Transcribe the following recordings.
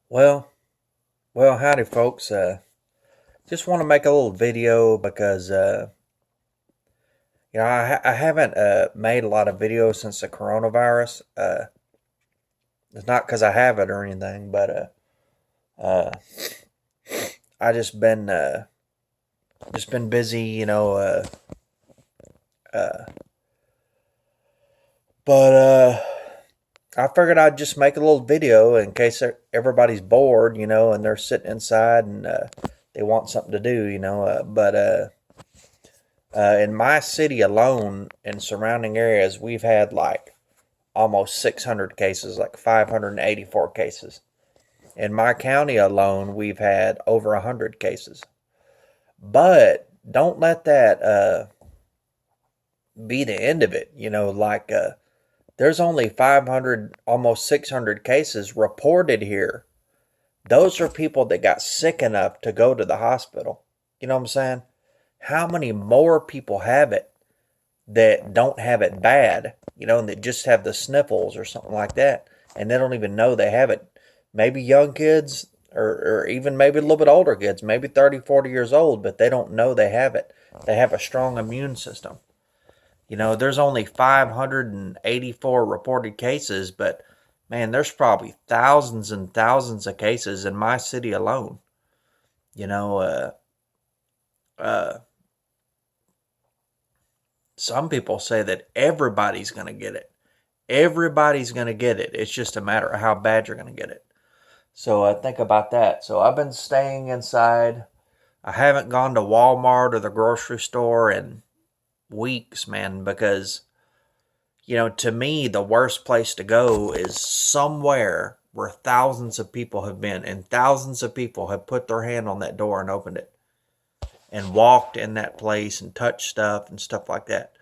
Well, howdy, folks. Just want to make a little video because I haven't made a lot of videos since the coronavirus. It's not because I have it or anything, but uh, I just been busy, uh, but I figured I'd just make a little video in case everybody's bored, and they're sitting inside and they want something to do, but in my city alone and surrounding areas, we've had like almost 600 cases, like 584 cases. In my county alone, we've had over 100 cases. But don't let that be the end of it. There's only 500, almost 600 cases reported here. Those are people that got sick enough to go to the hospital. You know what I'm saying? How many more people have it that don't have it bad, and that just have the sniffles or something like that, and they don't even know they have it? Maybe young kids, or even maybe a little bit older kids, maybe 30, 40 years old, but they don't know they have it. They have a strong immune system. There's only 584 reported cases, but man, there's probably thousands and thousands of cases in my city alone. You know, uh, uh, some people say that everybody's going to get it. Everybody's going to get it. It's just a matter of how bad you're going to get it. So think about that. So I've been staying inside. I haven't gone to Walmart or the grocery store in weeks, man, because, to me, the worst place to go is somewhere where thousands of people have been and thousands of people have put their hand on that door and opened it and walked in that place and touched stuff and stuff like that.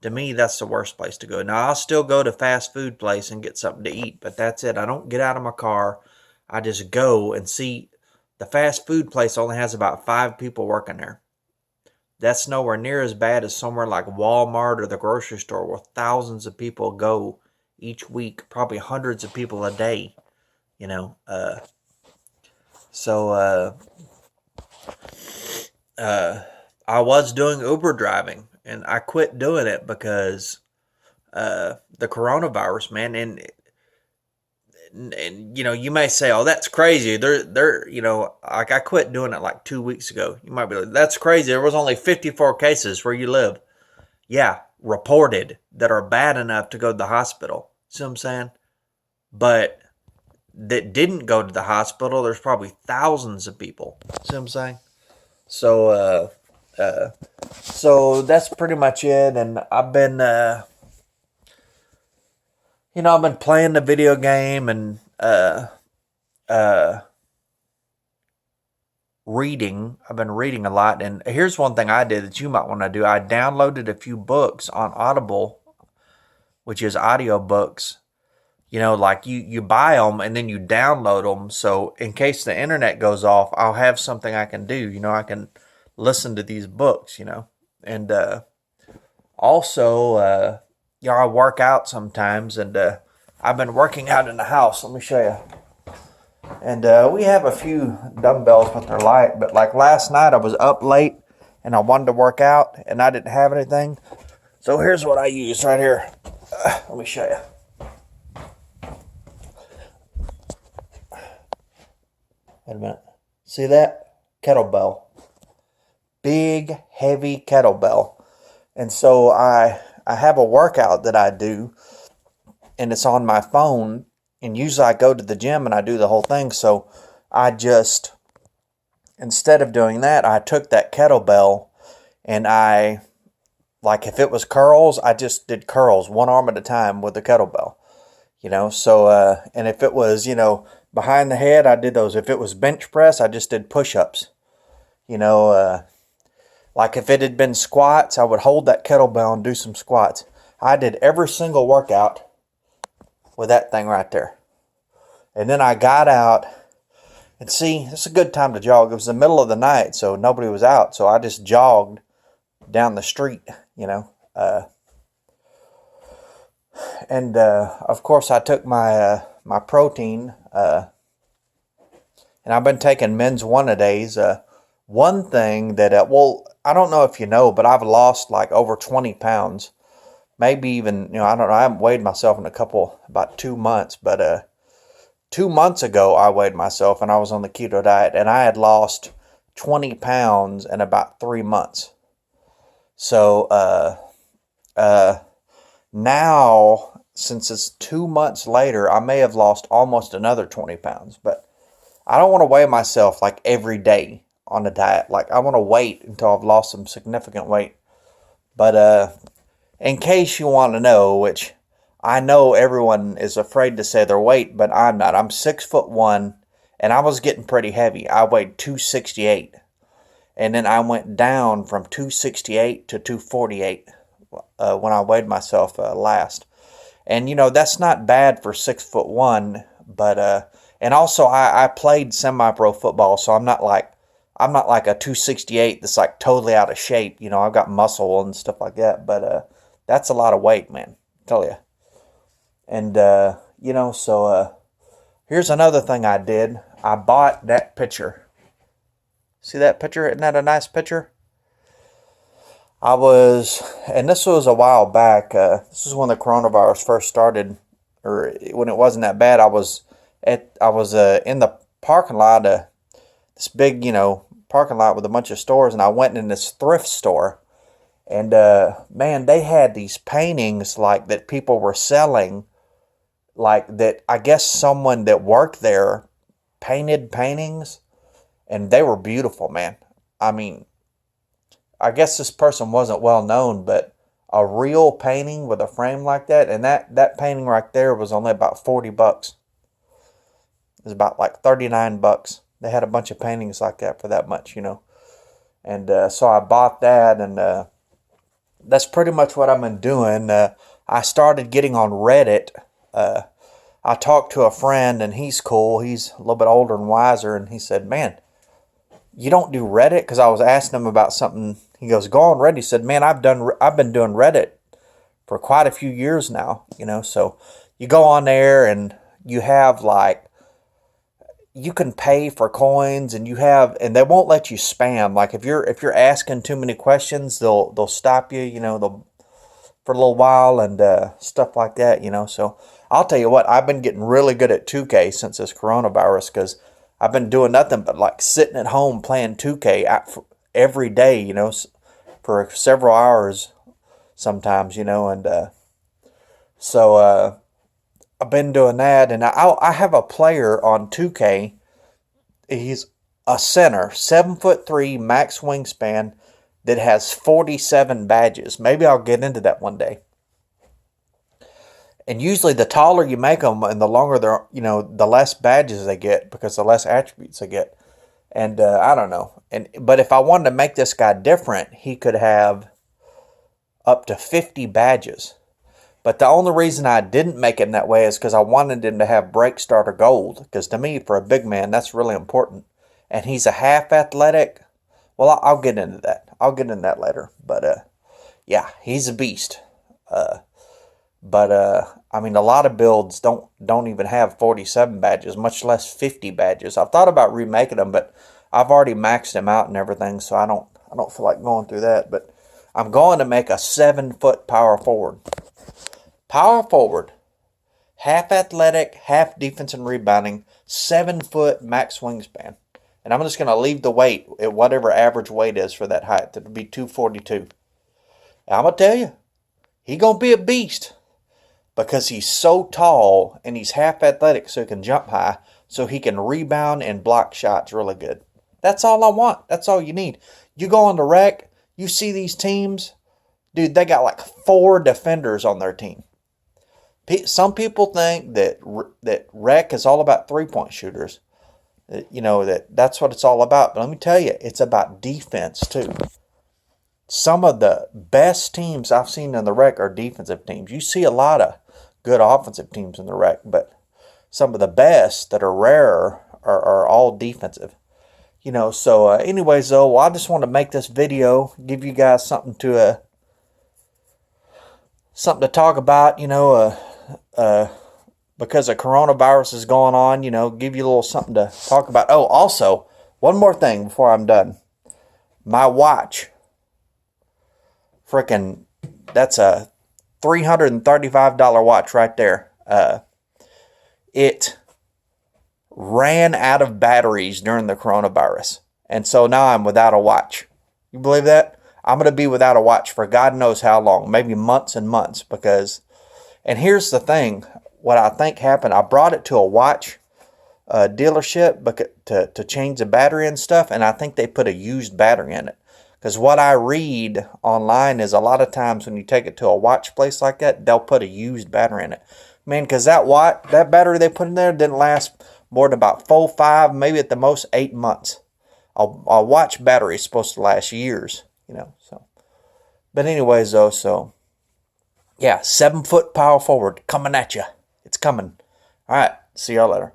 To me, that's the worst place to go. Now, I'll still go to fast food place and get something to eat, but that's it. I don't get out of my car. I just go and see. The fast food place only has about 5 people working there. That's nowhere near as bad as somewhere like Walmart or the grocery store where thousands of people go each week, probably hundreds of people a day, you know. So uh, I was doing Uber driving and I quit doing it because the coronavirus, man. And you may say, "Oh, that's crazy." Like I quit doing it like 2 weeks ago. You might be like, "That's crazy." There was only 54 cases where you live. Yeah, reported that are bad enough to go to the hospital. See what I'm saying? But that didn't go to the hospital, there's probably thousands of people. See what I'm saying? So, uh, so that's pretty much it. And I've been playing the video game and uh, reading. I've been reading a lot. And here's one thing I did that you might want to do. I downloaded a few books on Audible, which is audiobooks. Like you buy them and then you download them. So in case the internet goes off, I'll have something I can do. I can listen to these books, and also, I work out sometimes, and I've been working out in the house. Let me show you. And we have a few dumbbells, but they're light. But like last night, I was up late and I wanted to work out, and I didn't have anything. So here's what I use right here. Let me show you. Wait a minute. See that? Kettlebell. Big, heavy kettlebell. And so I have a workout that I do, and it's on my phone. And usually I go to the gym and I do the whole thing. So I just, instead of doing that, I took that kettlebell and like if it was curls, I just did curls one arm at a time with the kettlebell. So, and if it was, behind the head, I did those. If it was bench press, I just did push ups. You know, uh, like if it had been squats, I would hold that kettlebell and do some squats. I did every single workout with that thing right there. And then I got out and see, it's a good time to jog. It was the middle of the night, so nobody was out. So I just jogged down the street, and of course I took my protein and I've been taking men's one-a-days. One thing that, well, I don't know if you know, but I've lost like over 20 pounds. Maybe even, I don't know, I haven't weighed myself in about 2 months, but 2 months ago I weighed myself and I was on the keto diet and I had lost 20 pounds in about 3 months. So, now, since it's 2 months later, I may have lost almost another 20 pounds, but I don't want to weigh myself like every day on a diet. Like, I want to wait until I've lost some significant weight. But, in case you want to know, which I know everyone is afraid to say their weight, but I'm not. I'm 6'1", and I was getting pretty heavy. I weighed 268, and then I went down from 268 to 248 when I weighed myself last. And that's not bad for 6'1", but and also I played semi-pro football, so I'm not like a 268 that's like totally out of shape. I've got muscle and stuff like that, but that's a lot of weight, man. I tell you. And so here's another thing I did. I bought that picture. See that picture? Isn't that a nice picture? And this was a while back. This is when the coronavirus first started, or when it wasn't that bad. I was in the parking lot, this big, parking lot with a bunch of stores, and I went in this thrift store, and man, they had these paintings like that people were selling, like that. I guess someone that worked there painted paintings, and they were beautiful, man. I mean, I guess this person wasn't well known, but a real painting with a frame like that, and that painting right there was only about $40. It was about like $39. They had a bunch of paintings like that for that much, And so I bought that, and that's pretty much what I've been doing. I started getting on Reddit. I talked to a friend, and he's cool. He's a little bit older and wiser, and he said, "Man, you don't do Reddit?" Because I was asking him about something. He goes, "Go on Reddit." He said, "Man, I've been doing Reddit for quite a few years now, So you go on there and you have like, you can pay for coins, and and they won't let you spam. Like if you're asking too many questions, they'll stop you, they'll for a little while and stuff like that, So I'll tell you what, I've been getting really good at 2K since this coronavirus, because I've been doing nothing but like sitting at home playing 2K every day, for several hours sometimes, and so I've been doing that, and I have a player on 2K. He's a center, 7'3", max wingspan, that has 47 badges. Maybe I'll get into that one day. And usually the taller you make them and the longer they're, the less badges they get, because the less attributes they get. And I don't know. But if I wanted to make this guy different, he could have up to 50 badges. But the only reason I didn't make him that way is because I wanted him to have break starter gold. Because to me, for a big man, that's really important. And he's a half athletic. Well, I'll get into that. I'll get into that later. But yeah, he's a beast. But I mean, a lot of builds don't even have 47 badges, much less 50 badges. I've thought about remaking them, but I've already maxed them out and everything, so I don't feel like going through that. But I'm going to make a 7-foot power forward. Power forward, half athletic, half defense and rebounding, 7-foot max wingspan. And I'm just going to leave the weight at whatever average weight is for that height. It'll be 242. And I'm going to tell you, he's going to be a beast. Because he's so tall and he's half athletic, so he can jump high, so he can rebound and block shots really good. That's all I want. That's all you need. You go on the rec, you see these teams, dude, they got like 4 defenders on their team. Some people think that rec is all about 3-point shooters. That's what it's all about. But let me tell you, it's about defense too. Some of the best teams I've seen in the rec are defensive teams. You see a lot of good offensive teams in the rec, but some of the best that are rarer are all defensive. So anyways, though, I just want to make this video, give you guys something to talk about, because of coronavirus is going on, give you a little something to talk about. Oh, also, one more thing before I'm done. My watch, freaking, that's a $335 watch right there. It ran out of batteries during the coronavirus. And so now I'm without a watch. You believe that? I'm going to be without a watch for God knows how long, maybe months and months, because, and here's the thing, what I think happened, I brought it to a watch dealership to change the battery and stuff, and I think they put a used battery in it. Because what I read online is a lot of times when you take it to a watch place like that, they'll put a used battery in it. Man, because that battery they put in there didn't last more than about 4, 5, maybe at the most 8 months. A watch battery is supposed to last years, so. But anyways, though, so, yeah, 7-foot power forward coming at you. It's coming. All right, see y'all later.